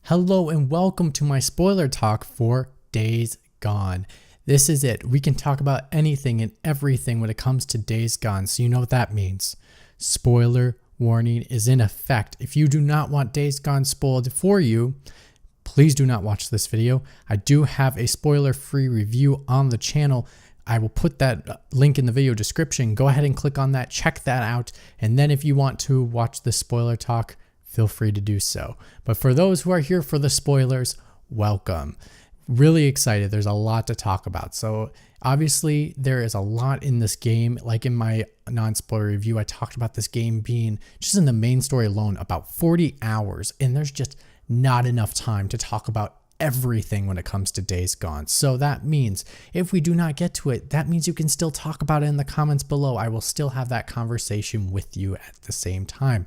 Hello and welcome to my spoiler talk for Days Gone. This is it. We can talk about anything and everything when it comes to Days Gone, so you know what that means. Spoiler warning is in effect. If you do not want Days Gone spoiled for you, please do not watch this video. I do have a spoiler-free review on the channel. I will put that link in the video description. Go ahead and click on that, check that out, and then if you want to watch the spoiler talk, feel free to do so. But for those who are here for the spoilers, welcome. Really excited. There's a lot to talk about. So obviously there is a lot in this game. Like in my non-spoiler review, I talked about this game being just in the main story alone about 40 hours, and there's just not enough time to talk about everything when it comes to Days Gone. So that means if we do not get to it, that means you can still talk about it in the comments below. I will still have that conversation with you at the same time.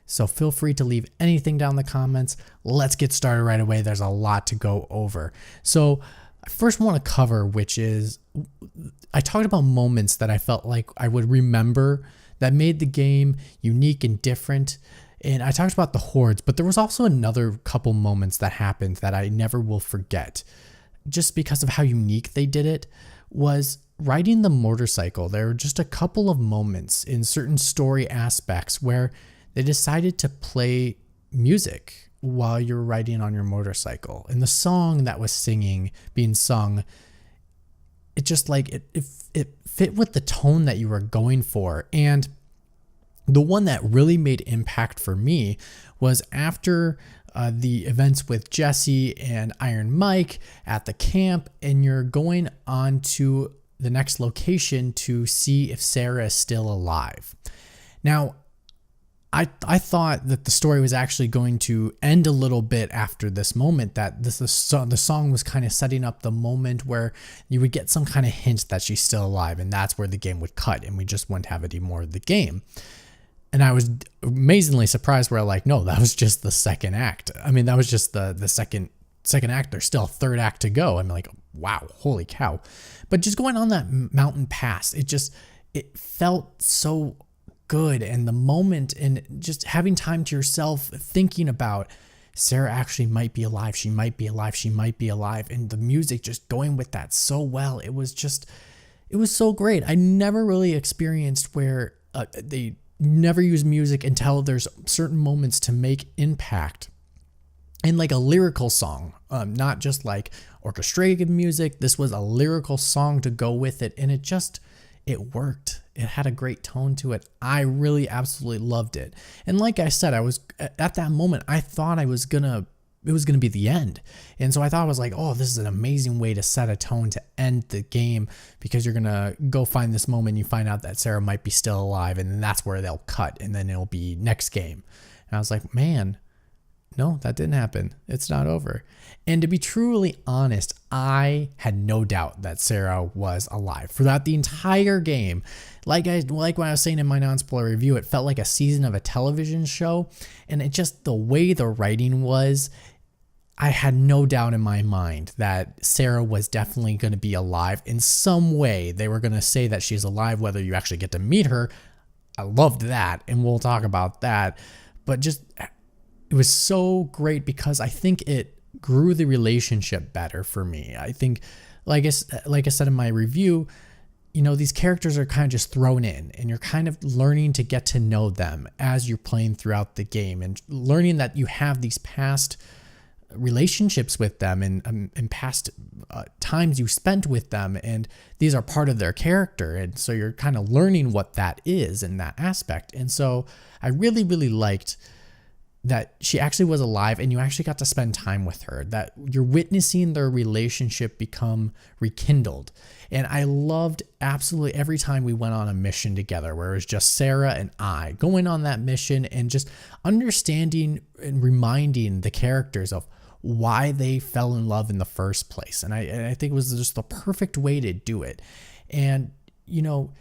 So feel free to leave anything down in the comments. Let's get started right away. There's a lot to go over. So I first want to cover, which is, I talked about moments that I felt like I would remember that made the game unique and different. And I talked about the hordes, but there was also another couple moments that happened that I never will forget. Just because of how unique they did it, was riding the motorcycle. There were just a couple of moments in certain story aspects where they decided to play music while you're riding on your motorcycle. And the song that was being sung, it just like, it fit with the tone that you were going for. And the one that really made impact for me was after the events with Jesse and Iron Mike at the camp, and you're going on to the next location to see if Sarah is still alive. Now, I thought that the story was actually going to end a little bit after this moment, that the song was kind of setting up the moment where you would get some kind of hint that she's still alive, and that's where the game would cut and we just wouldn't have any more of the game. And I was amazingly surprised where like, no, that was just the second act. I mean, that was just the second act. There's still a third act to go. I'm like, wow, holy cow. But just going on that mountain pass, it felt so good. And the moment and just having time to yourself, thinking about Sarah actually might be alive. She might be alive. She might be alive. And the music just going with that so well. It was so great. I never really experienced where they never use music until there's certain moments to make impact. And like a lyrical song, not just like orchestrated music. This was a lyrical song to go with it. And it worked. It had a great tone to it. I really absolutely loved it. And like I said, I was at that moment, I thought it was going to be the end. And so I thought, I was like, oh, this is an amazing way to set a tone to end the game, because you're going to go find this moment. You find out that Sarah might be still alive, and then that's where they'll cut, and then it'll be next game. And I was like, man, no, that didn't happen. It's not over. And to be truly honest, I had no doubt that Sarah was alive throughout the entire game. Like what I was saying in my non-spoiler review, it felt like a season of a television show. And it just, the way the writing was, I had no doubt in my mind that Sarah was definitely going to be alive in some way. They were going to say that she's alive, whether you actually get to meet her. I loved that, and we'll talk about that. But just, it was so great because I think it grew the relationship better for me. I think, like I said in my review, you know, these characters are kind of just thrown in, and you're kind of learning to get to know them as you're playing throughout the game, and learning that you have these past relationships with them and past times you spent with them, and these are part of their character. And so you're kind of learning what that is in that aspect. And so I really, really liked that she actually was alive, and you actually got to spend time with her, that you're witnessing their relationship become rekindled. And I loved absolutely every time we went on a mission together, where it was just Sarah and I going on that mission, and just understanding and reminding the characters of why they fell in love in the first place. And I think it was just the perfect way to do it. And, you know,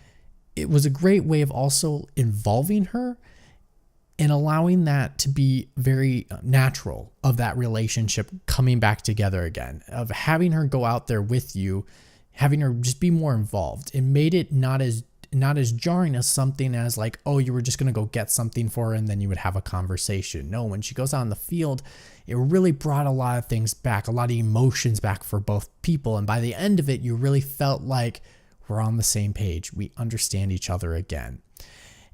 it was a great way of also involving her and allowing that to be very natural, of that relationship coming back together again, of having her go out there with you, having her just be more involved. It made it not as not as jarring as something as like, oh, you were just going to go get something for her and then you would have a conversation. No, when she goes out in the field, it really brought a lot of things back, a lot of emotions back for both people. And by the end of it, you really felt like we're on the same page. We understand each other again.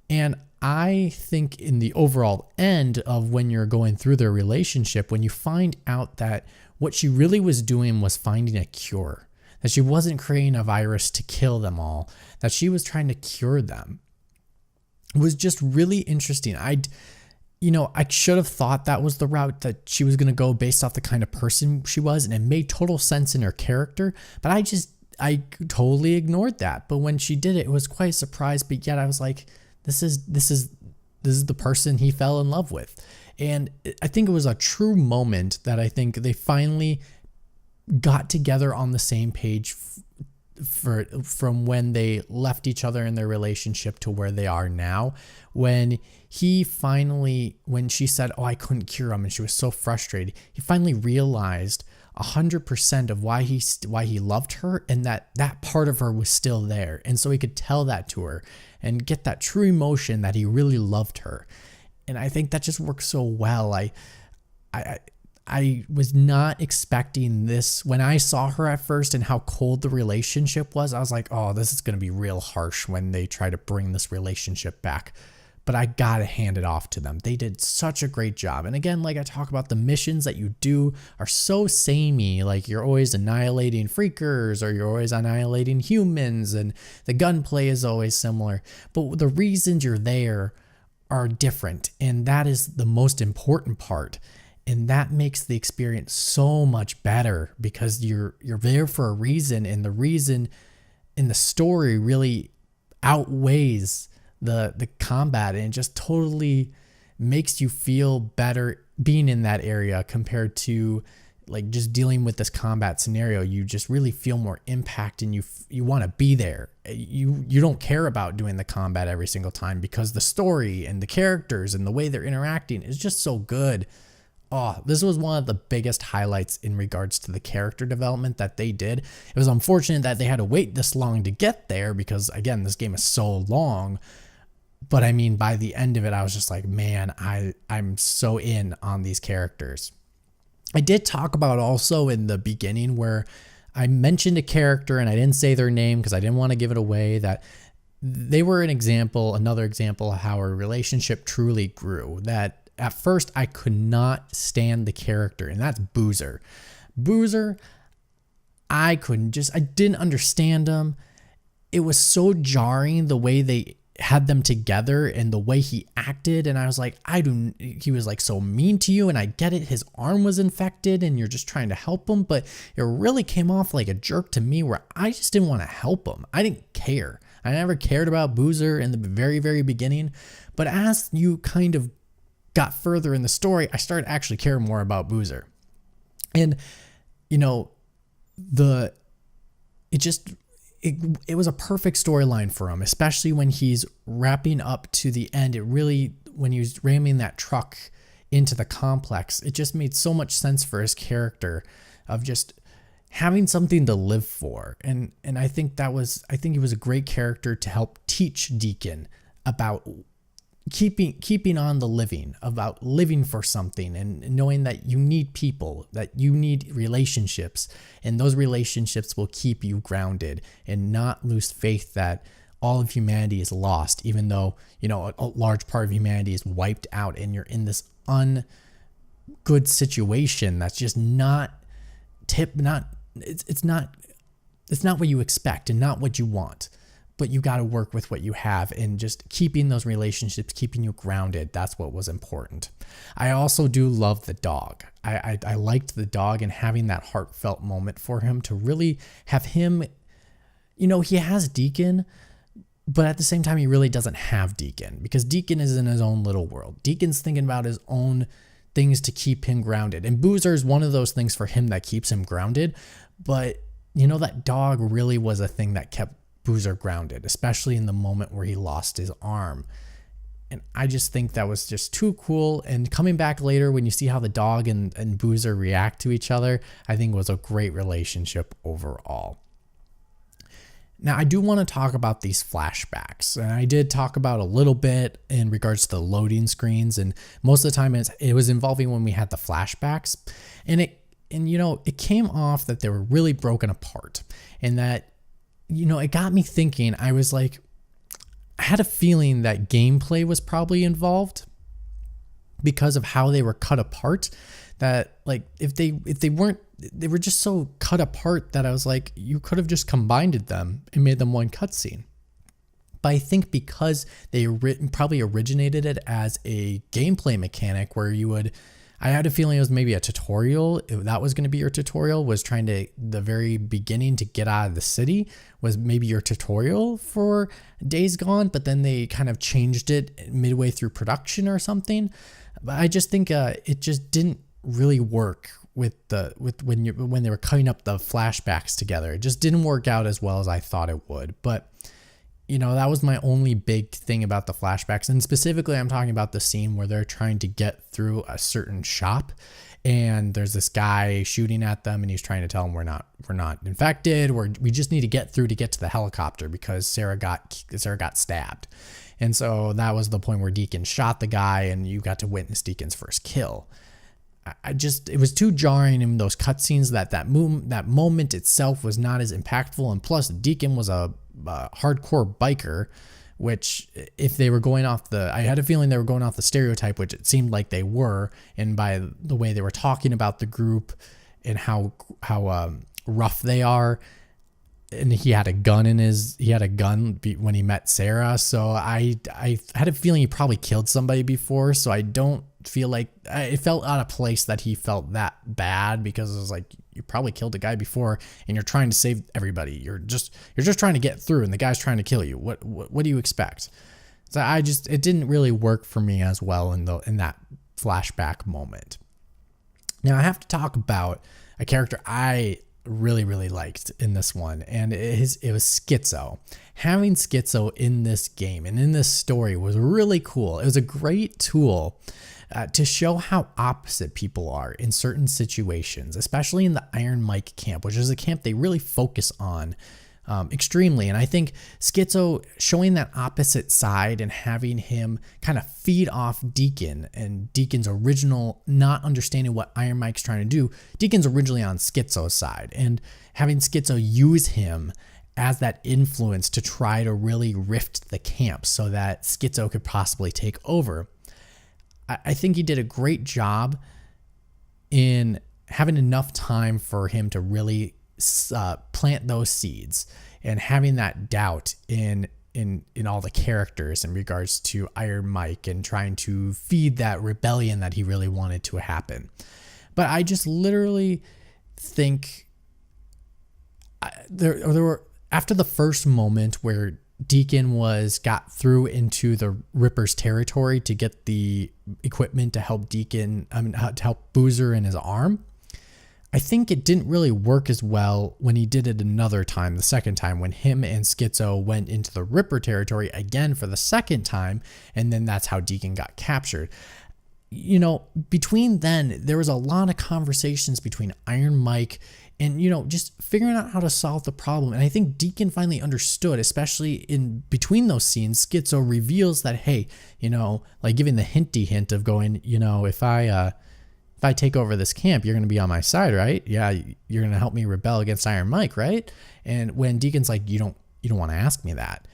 And I think in the overall end of when you're going through their relationship, when you find out that what she really was doing was finding a cure, that she wasn't creating a virus to kill them all, that she was trying to cure them, it was just really interesting. I should have thought that was the route that she was going to go based off the kind of person she was, and it made total sense in her character, but I totally ignored that. But when she did it, it was quite a surprise, but yet I was like, this is the person he fell in love with. And I think it was a true moment that I think they finally got together on the same page from when they left each other in their relationship to where they are now. When she said, oh, I couldn't cure him, and she was so frustrated, he finally realized 100% of why he loved her, and that part of her was still there. And so he could tell that to her and get that true emotion that he really loved her. And I think that just works so well. I was not expecting this. When I saw her at first and how cold the relationship was, I was like, oh, this is going to be real harsh when they try to bring this relationship back. But I got to hand it off to them. They did such a great job. And again, like I talk about, the missions that you do are so samey. Like you're always annihilating freakers or you're always annihilating humans, and the gunplay is always similar. But the reasons you're there are different. And that is the most important part. And that makes the experience so much better because you're there for a reason, and the reason in the story really outweighs the combat, and it just totally makes you feel better being in that area compared to like just dealing with this combat scenario. You just really feel more impact, and you want to be there. You don't care about doing the combat every single time because the story and the characters and the way they're interacting is just so good. Oh, this was one of the biggest highlights in regards to the character development that they did. It was unfortunate that they had to wait this long to get there because, again, this game is so long. But I mean, by the end of it, I was just like, man, I'm so in on these characters. I did talk about also in the beginning where I mentioned a character and I didn't say their name because I didn't want to give it away, that they were another example of how our relationship truly grew. That at first I could not stand the character, and that's Boozer. Boozer, I didn't understand him. It was so jarring the way they had them together and the way he acted, and I was like, he was like so mean to you, and I get it, his arm was infected and you're just trying to help him, but it really came off like a jerk to me where I just didn't want to help him. I didn't care. I never cared about Boozer in the very, very beginning, but as you kind of got further in the story, I started actually caring more about Boozer. And it was a perfect storyline for him, especially when he's wrapping up to the end. When he was ramming that truck into the complex, it just made so much sense for his character of just having something to live for. And I think he was a great character to help teach Deacon about keeping on the living, about living for something, and knowing that you need people, that you need relationships, and those relationships will keep you grounded and not lose faith that all of humanity is lost, even though, a large part of humanity is wiped out and you're in this ungood situation that's just it's not what you expect and not what you want. But you got to work with what you have, and just keeping those relationships, keeping you grounded. That's what was important. I also do love the dog. I liked the dog and having that heartfelt moment for him to really have him, he has Deacon, but at the same time, he really doesn't have Deacon because Deacon is in his own little world. Deacon's thinking about his own things to keep him grounded. And Boozer is one of those things for him that keeps him grounded. But, that dog really was a thing that kept Boozer grounded, especially in the moment where he lost his arm. And I just think that was just too cool. And coming back later when you see how the dog and Boozer react to each other, I think was a great relationship overall. Now, I do want to talk about these flashbacks, and I did talk about a little bit in regards to the loading screens, and most of the time it was involving when we had the flashbacks, and it came off that they were really broken apart, and that, it got me thinking. I was like, I had a feeling that gameplay was probably involved because of how they were cut apart. That like if they weren't, they were just so cut apart that I was like, you could have just combined them and made them one cutscene. But I think because they probably originated it as a gameplay mechanic where I had a feeling it was maybe a tutorial. That was going to be your tutorial, was trying to, the very beginning to get out of the city was maybe your tutorial for Days Gone, but then they kind of changed it midway through production or something. But I just think it just didn't really work with when they were cutting up the flashbacks together. It just didn't work out as well as I thought it would. But that was my only big thing about the flashbacks. And specifically, I'm talking about the scene where they're trying to get through a certain shop, and there's this guy shooting at them, and he's trying to tell them we're not infected. We just need to get through to get to the helicopter because Sarah got stabbed. And so that was the point where Deacon shot the guy, and you got to witness Deacon's first kill. It was too jarring in those cutscenes that moment itself was not as impactful. And plus, Deacon was a hardcore biker, which if they were going off I had a feeling they were going off the stereotype, which it seemed like they were. And by the way they were talking about the group and how rough they are. And he had a gun when he met Sarah. So I had a feeling he probably killed somebody before. So I don't feel like it felt out of place that he felt that bad, because it was like, you probably killed a guy before and you're trying to save everybody. You're just trying to get through and the guy's trying to kill you. What do you expect? So it didn't really work for me as well in that flashback moment. Now I have to talk about a character I really, really liked in this one, and it was Schizo. Having Schizo in this game and in this story was really cool. It was a great tool to show how opposite people are in certain situations, especially in the Iron Mike camp, which is a camp they really focus on extremely. And I think Schizo showing that opposite side and having him kind of feed off Deacon and Deacon's original not understanding what Iron Mike's trying to do. Deacon's originally on Schizo's side, and having Schizo use him as that influence to try to really rift the camp so that Schizo could possibly take over. I think he did a great job in having enough time for him to really plant those seeds and having that doubt in all the characters in regards to Iron Mike and trying to feed that rebellion that he really wanted to happen. But I just literally think there were, after the first moment where Deacon got through into the Ripper's territory to get the equipment to help to help Boozer in his arm, I think it didn't really work as well when he did it another time, the second time, when him and Schizo went into the Ripper territory again for the second time, and then that's how Deacon got captured. Between then, there was a lot of conversations between Iron Mike and, just figuring out how to solve the problem. And I think Deacon finally understood, especially in between those scenes. Schizo reveals that, hey, like giving the hint of going, if I take over this camp, you're going to be on my side, right? Yeah, you're going to help me rebel against Iron Mike, right? And when Deacon's like, you don't want to ask me that.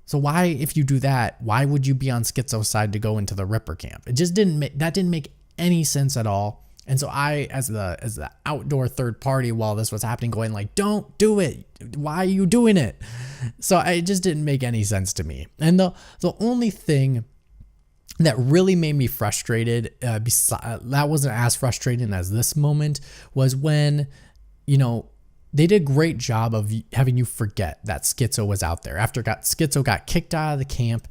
So why, if you do that, why would you be on Schizo's side to go into the Ripper camp? It just didn't make any sense at all. And so I, as the outdoor third party while this was happening, going like, don't do it. Why are you doing it? So it just didn't make any sense to me. And the only thing that really made me frustrated, that wasn't as frustrating as this moment, was when, they did a great job of having you forget that Schizo was out there. After Schizo got kicked out of the camp,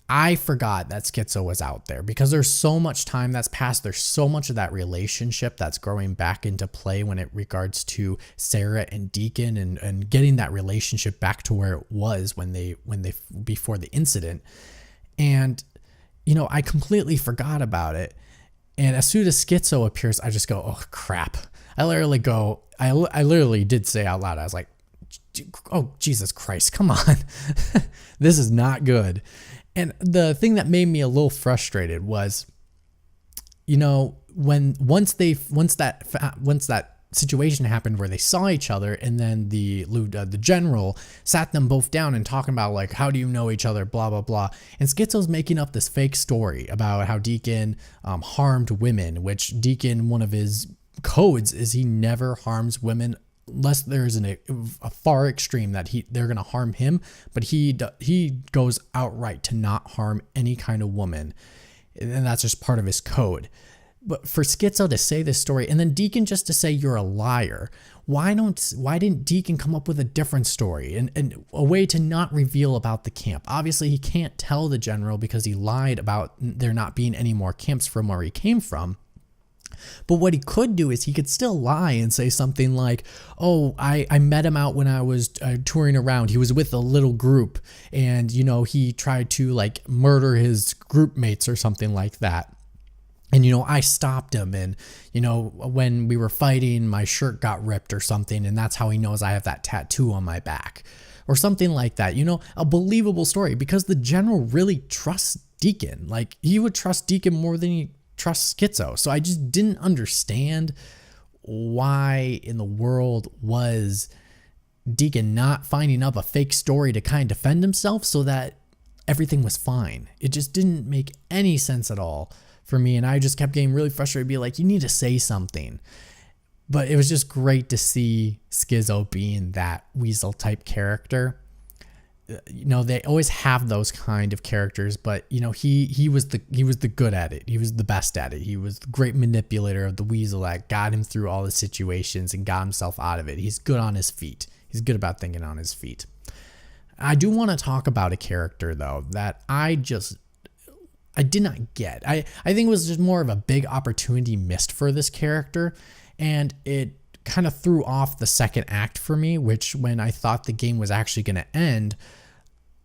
I forgot that Schizo was out there because there's so much time that's passed. There's so much of that relationship that's growing back into play when it regards to Sarah and Deacon and getting that relationship back to where it was when they before the incident. And, I completely forgot about it. And as soon as Schizo appears, I just go, oh crap. I literally did say out loud, I was like, oh, Jesus Christ, come on. This is not good. And the thing that made me a little frustrated was, once that situation happened where they saw each other, and then the general sat them both down and talking about like, how do you know each other, blah blah blah, and Schizo's making up this fake story about how Deacon harmed women, which Deacon, one of his codes is he never harms women unless there's a far extreme that they're gonna harm him, but he goes outright to not harm any kind of woman, and that's just part of his code. But for Schizo to say this story and then Deacon just to say you're a liar, why didn't Deacon come up with a different story and a way to not reveal about the camp? Obviously he can't tell the general because he lied about there not being any more camps from where he came from. But what he could do is he could still lie and say something like, oh, I met him out when I was touring around. He was with a little group and, he tried to like murder his group mates or something like that. And, I stopped him and, when we were fighting, my shirt got ripped or something. And that's how he knows I have that tattoo on my back or something like that. A believable story because the general really trusts Deacon. Like he would trust Deacon more than he trusts Schizo. So I just didn't understand why in the world was Deacon not finding up a fake story to kind of defend himself so that everything was fine. It just didn't make any sense at all for me, and I just kept getting really frustrated, be like, you need to say something. But it was just great to see Schizo being that Weasel type character. They always have those kind of characters, but he was the good at it. He was the best at it. He was the great manipulator of the Weasel that got him through all the situations and got himself out of it. He's good on his feet. He's good about thinking on his feet. I do want to talk about a character though that I did not get. I think it was just more of a big opportunity missed for this character, and it kind of threw off the second act for me, which when I thought the game was actually going to end,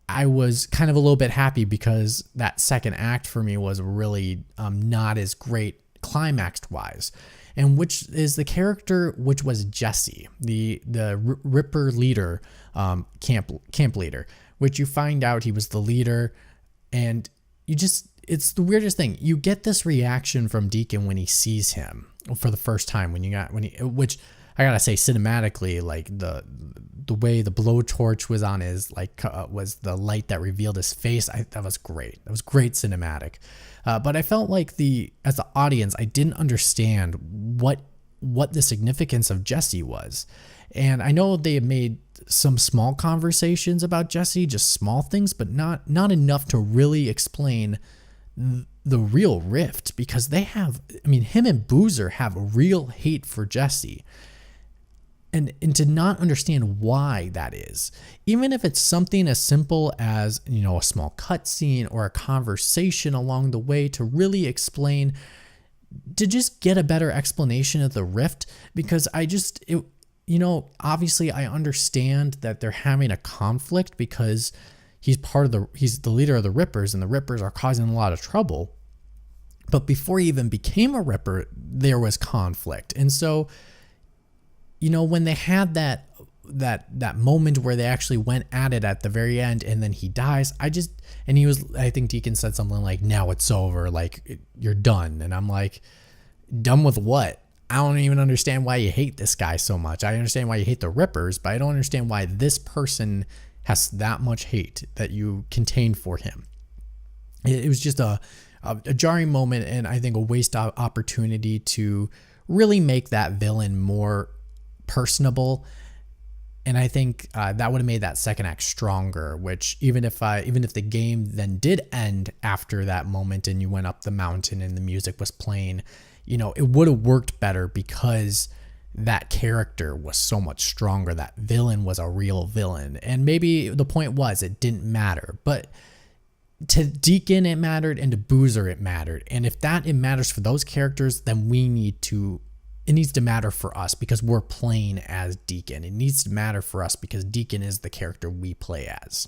I was kind of a little bit happy because that second act for me was really not as great climaxed wise, and which is the character which was Jesse, the Ripper leader, camp leader, which you find out he was the leader, and it's the weirdest thing. You get this reaction from Deacon when he sees him for the first time, which I gotta say cinematically, like the way the blowtorch was on his, was the light that revealed his face. That was great. That was great cinematic. But I felt like as the audience, I didn't understand what the significance of Jesse was. And I know they had made some small conversations about Jesse, just small things, but not enough to really explain the real rift, because him and Boozer have real hate for Jesse. And to not understand why that is, even if it's something as simple as, a small cutscene or a conversation along the way to really explain, to just get a better explanation of the rift, because obviously I understand that they're having a conflict because he's the leader of the Rippers, and the Rippers are causing a lot of trouble. But before he even became a Ripper, there was conflict. And so, when they had that moment where they actually went at it at the very end, and then he dies, I think Deacon said something like, now it's over, like you're done. And I'm like, done with what? I don't even understand why you hate this guy so much. I understand why you hate the Rippers, but I don't understand why this person has that much hate that you contain for him. It was just a jarring moment, and I think a waste opportunity to really make that villain more personable. And I think that would have made that second act stronger, which even if the game then did end after that moment and you went up the mountain and the music was playing, it would have worked better because that character was so much stronger. That villain was a real villain. And maybe the point was it didn't matter, but to Deacon it mattered, and to Boozer it mattered. And if it matters for those characters, then it needs to matter for us because we're playing as Deacon. It needs to matter for us because Deacon is the character we play as.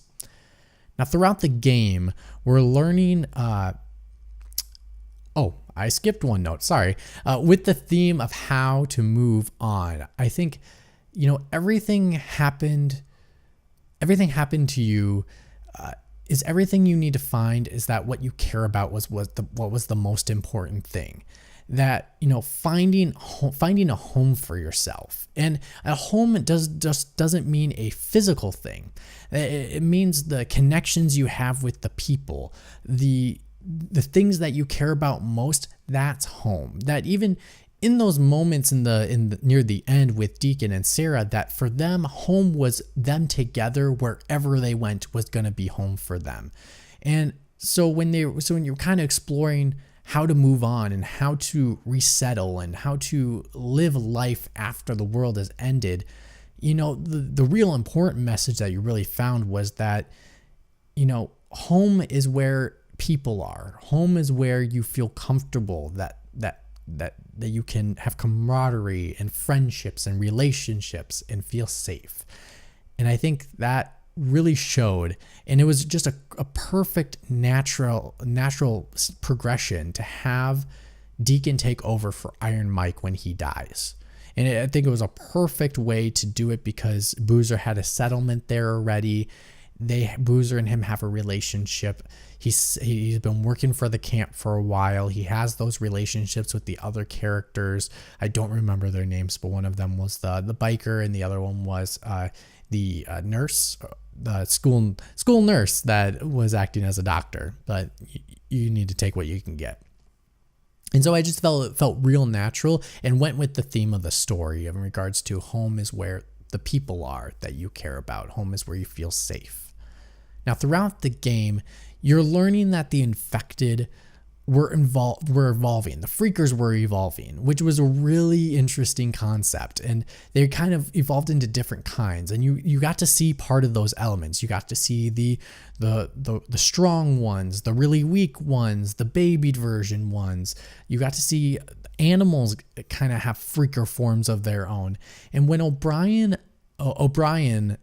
Now, throughout the game, we're learning... I skipped one note, sorry. With the theme of how to move on. I think, everything happened everything happened to you. Is everything you need to find? Is that what you care about what was the most important thing? That, finding a home for yourself. And a home doesn't mean a physical thing. It means the connections you have with the people, the things that you care about most. That's home. That even in those moments near the end with Deacon and Sarah, that for them, home was them together. Wherever they went was going to be home for them. And so when you're kind of exploring how to move on and how to resettle and how to live life after the world has ended, the real important message that you really found was that, home is where people are. Home is where you feel comfortable, that you can have camaraderie and friendships and relationships and feel safe. And I think that really showed, and it was just a perfect natural progression to have Deacon take over for Iron Mike when he dies. And I think it was a perfect way to do it because Boozer had a settlement there already. Boozer and him have a relationship. He's been working for the camp for a while. He has those relationships with the other characters. I don't remember their names, but one of them was the biker and the other one was the nurse, the school nurse that was acting as a doctor. But you need to take what you can get. And so I just felt real natural and went with the theme of the story in regards to home is where the people are that you care about. Home is where you feel safe. Now, throughout the game, you're learning that the infected were evolving. The freakers were evolving, which was a really interesting concept. And they kind of evolved into different kinds. And you got to see part of those elements. You got to see the strong ones, the really weak ones, the babied version ones. You got to see animals kind of have freaker forms of their own. And when O'Brien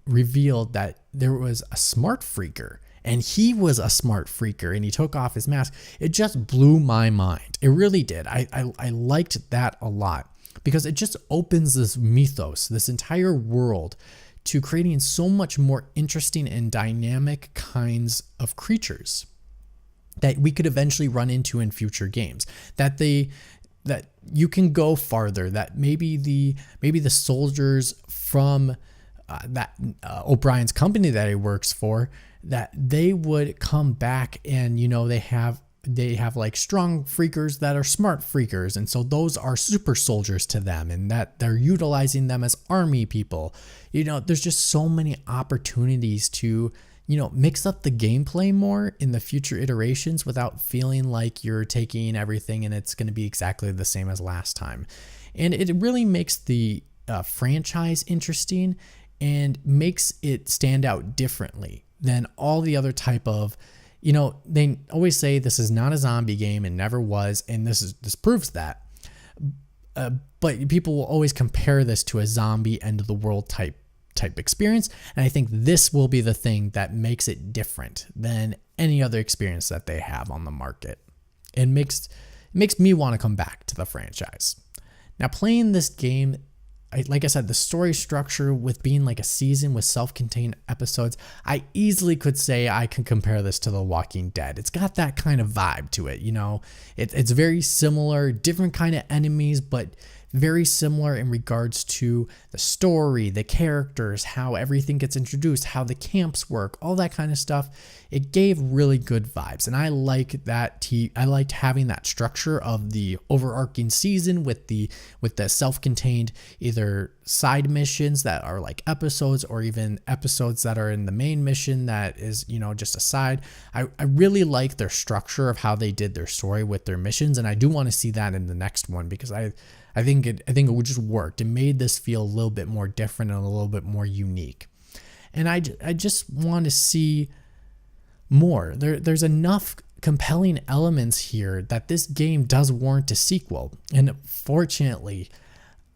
revealed that there was a smart freaker, and he was a smart freaker, and he took off his mask, it just blew my mind. It really did. I liked that a lot because it just opens this mythos, this entire world, to creating so much more interesting and dynamic kinds of creatures that we could eventually run into in future games. That you can go farther. That maybe the soldiers from O'Brien's company that he works for, that they would come back and they have like strong freakers that are smart freakers, and so those are super soldiers to them, and that they're utilizing them as army people. There's just so many opportunities to mix up the gameplay more in the future iterations without feeling like you're taking everything and it's going to be exactly the same as last time. And it really makes the franchise interesting and makes it stand out differently than all the other type of, they always say this is not a zombie game and never was, and this proves that. But people will always compare this to a zombie end of the world type experience, and I think this will be the thing that makes it different than any other experience that they have on the market. It makes me want to come back to the franchise. Now, playing this game, like I said, the story structure with being like a season with self-contained episodes, I easily could say I can compare this to The Walking Dead. It's got that kind of vibe to it, It's very similar, different kind of enemies, but very similar in regards to the story, the characters, how everything gets introduced, how the camps work, all that kind of stuff. It gave really good vibes, and I like that. I liked having that structure of the overarching season with the self-contained either side missions that are like episodes, or even episodes that are in the main mission that is just a side. I really like their structure of how they did their story with their missions, and I do want to see that in the next one because I think it would just worked. It made this feel a little bit more different and a little bit more unique. And I just want to see more. There's enough compelling elements here that this game does warrant a sequel. And fortunately,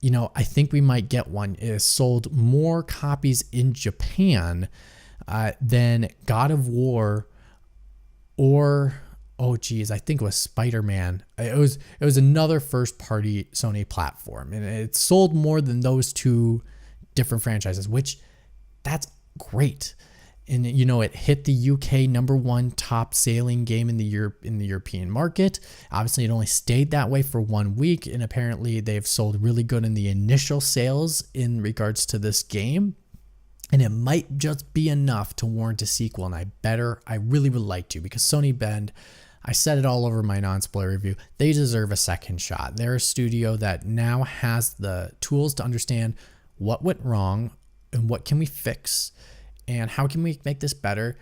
I think we might get one. It has sold more copies in Japan than God of War or I think it was Spider-Man. It was another first-party Sony platform, and it sold more than those two different franchises, which that's great. And you know, it hit the UK #1 top sailing game in the European market. Obviously, it only stayed that way for 1 week, and apparently they've sold really good in the initial sales in regards to this game. And it might just be enough to warrant a sequel, and I really would like to, because Sony Bend, I said it all over my non-spoiler review, they deserve a second shot. They're a studio that now has the tools to understand what went wrong and what can we fix and how can we make this better.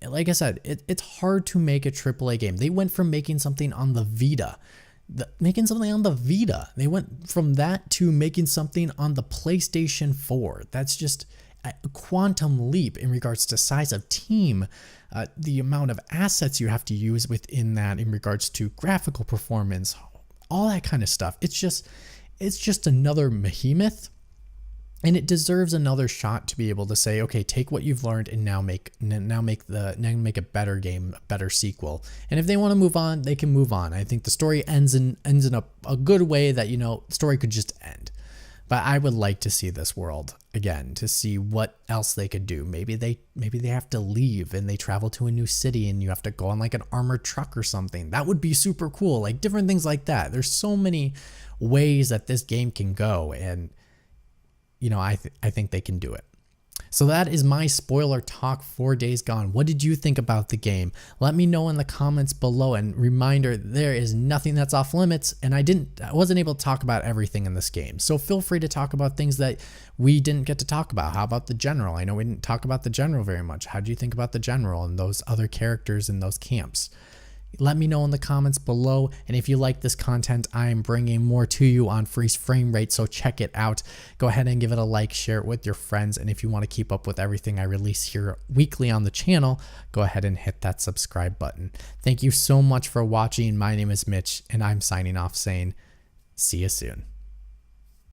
Like I said, it's hard to make a AAA game. They went from making something on the Vita. They went from that to making something on the PlayStation 4. That's just a quantum leap in regards to size of team, the amount of assets you have to use within that in regards to graphical performance, all that kind of stuff. It's just another behemoth. And it deserves another shot to be able to say, okay, take what you've learned and now make a better game, a better sequel. And if they want to move on, they can move on. I think the story ends in a good way that, you know, the story could just end. But I would like to see this world again, to see what else they could do. Maybe they have to leave and they travel to a new city and you have to go on like an armored truck or something. That would be super cool. Like different things like that. There's so many ways that this game can go, and you know, I think they can do it. So that is my spoiler talk for Days Gone. What did you think about the game? Let me know in the comments below. And reminder, there is nothing that's off limits, and I wasn't able to talk about everything in this game. So feel free to talk about things that we didn't get to talk about. How about the general? I know we didn't talk about the general very much. How do you think about the general and those other characters in those camps? Let me know in the comments below, and if you like this content, I am bringing more to you on Freeze Frame Rate, so check it out. Go ahead and give it a like, share it with your friends, and if you want to keep up with everything I release here weekly on the channel, go ahead and hit that subscribe button. Thank you so much for watching. My name is Mitch, and I'm signing off saying, see you soon.